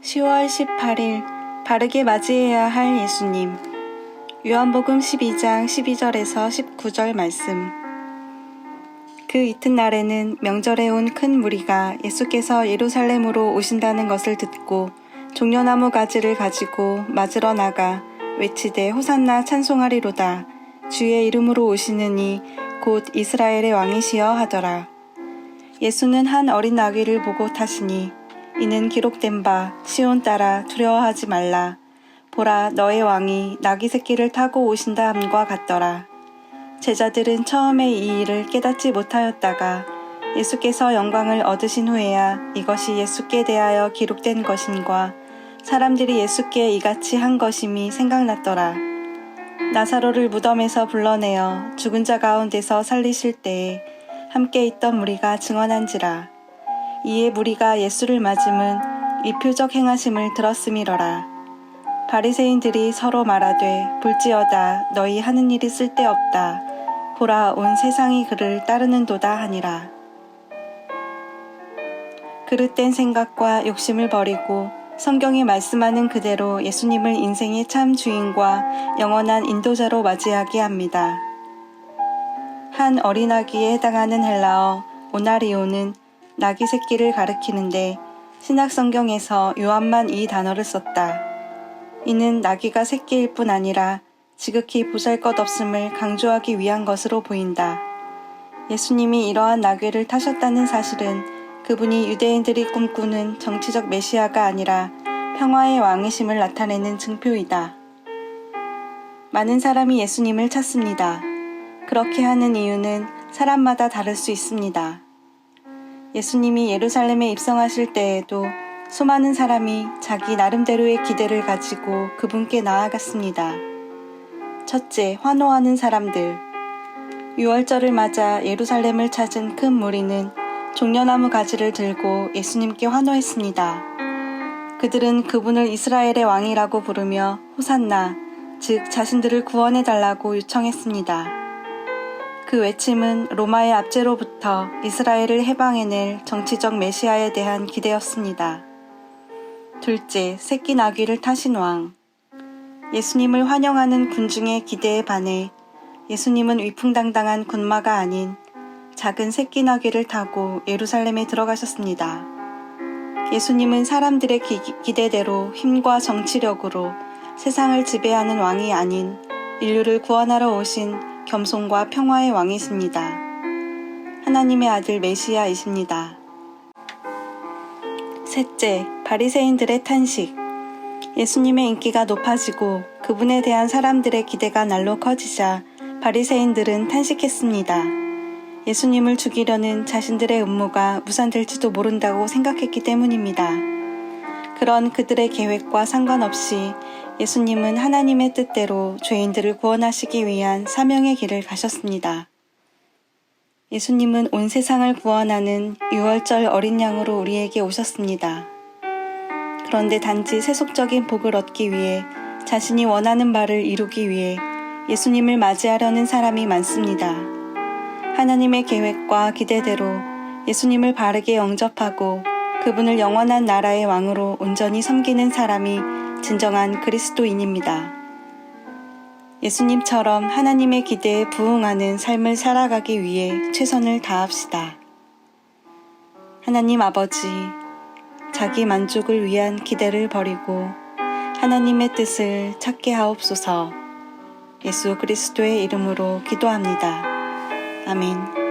10월 18일 바르게 맞이해야 할 예수님. 요한복음 12장 12절에서 19절 말씀. 그 이튿날에는 명절에 온 큰 무리가 예수께서 예루살렘으로 오신다는 것을 듣고 종려나무 가지를 가지고 맞으러 나가 외치되 호산나 찬송하리로다. 주의 이름으로 오시는 이 곧 이스라엘의 왕이시여 하더라. 예수는 한 어린 아기를 보고 타시니 이는 기록된 바 시온 딸아 두려워하지 말라. 보라 너의 왕이 나귀 새끼를 타고 오신다 함과 같더라. 제자들은 처음에 이 일을 깨닫지 못하였다가 예수께서 영광을 얻으신 후에야 이것이 예수께 대하여 기록된 것인과 사람들이 예수께 이같이 한 것임이 생각났더라. 나사로를 무덤에서 불러내어 죽은 자 가운데서 살리실 때에 함께 있던 무리가 증언한지라. 이에 무리가 예수를 맞음은 이 표적 행하심을 들었음이러라. 바리새인들이 서로 말하되 볼지어다 너희 하는 일이 쓸데없다. 보라 온 세상이 그를 따르는도다 하니라. 그릇된 생각과 욕심을 버리고 성경이 말씀하는 그대로 예수님을 인생의 참 주인과 영원한 인도자로 맞이하게 합니다. 한 어린아기에 해당하는 헬라어 오나리오는 나귀 새끼를 가리키는데 신약성경에서 요한만 이 단어를 썼다. 이는 나귀가 새끼일 뿐 아니라 지극히 보잘것없음을 강조하기 위한 것으로 보인다. 예수님이 이러한 나귀를 타셨다는 사실은 그분이 유대인들이 꿈꾸는 정치적 메시아가 아니라 평화의 왕이심을 나타내는 증표이다. 많은 사람이 예수님을 찾습니다. 그렇게 하는 이유는 사람마다 다를 수 있습니다. 예수님이 예루살렘에 입성하실 때에도 수많은 사람이 자기 나름대로의 기대를 가지고 그분께 나아갔습니다. 첫째, 환호하는 사람들. 유월절을 맞아 예루살렘을 찾은 큰 무리는 종려나무 가지를 들고 예수님께 환호했습니다. 그들은 그분을 이스라엘의 왕이라고 부르며 호산나, 즉 자신들을 구원해달라고 요청했습니다. 그 외침은 로마의 압제로부터 이스라엘을 해방해낼 정치적 메시아에 대한 기대였습니다. 둘째, 새끼 나귀를 타신 왕. 예수님을 환영하는 군중의 기대에 반해 예수님은 위풍당당한 군마가 아닌 작은 새끼 나귀를 타고 예루살렘에 들어가셨습니다. 예수님은 사람들의 기대대로 힘과 정치력으로 세상을 지배하는 왕이 아닌 인류를 구원하러 오신 겸손과 평화의 왕이십니다. 하나님의 아들 메시아이십니다. 셋째, 바리새인들의 탄식. 예수님의 인기가 높아지고 그분에 대한 사람들의 기대가 날로 커지자 바리새인들은 탄식했습니다. 예수님을 죽이려는 자신들의 음모가 무산될지도 모른다고 생각했기 때문입니다. 그런 그들의 계획과 상관없이 예수님은 하나님의 뜻대로 죄인들을 구원하시기 위한 사명의 길을 가셨습니다. 예수님은 온 세상을 구원하는 유월절 어린 양으로 우리에게 오셨습니다. 그런데 단지 세속적인 복을 얻기 위해 자신이 원하는 바를 이루기 위해 예수님을 맞이하려는 사람이 많습니다. 하나님의 계획과 기대대로 예수님을 바르게 영접하고 그분을 영원한 나라의 왕으로 온전히 섬기는 사람이 진정한 그리스도인입니다. 예수님처럼 하나님의 기대에 부응하는 삶을 살아가기 위해 최선을 다합시다. 하나님 아버지, 자기 만족을 위한 기대를 버리고 하나님의 뜻을 찾게 하옵소서. 예수 그리스도의 이름으로 기도합니다. 아멘.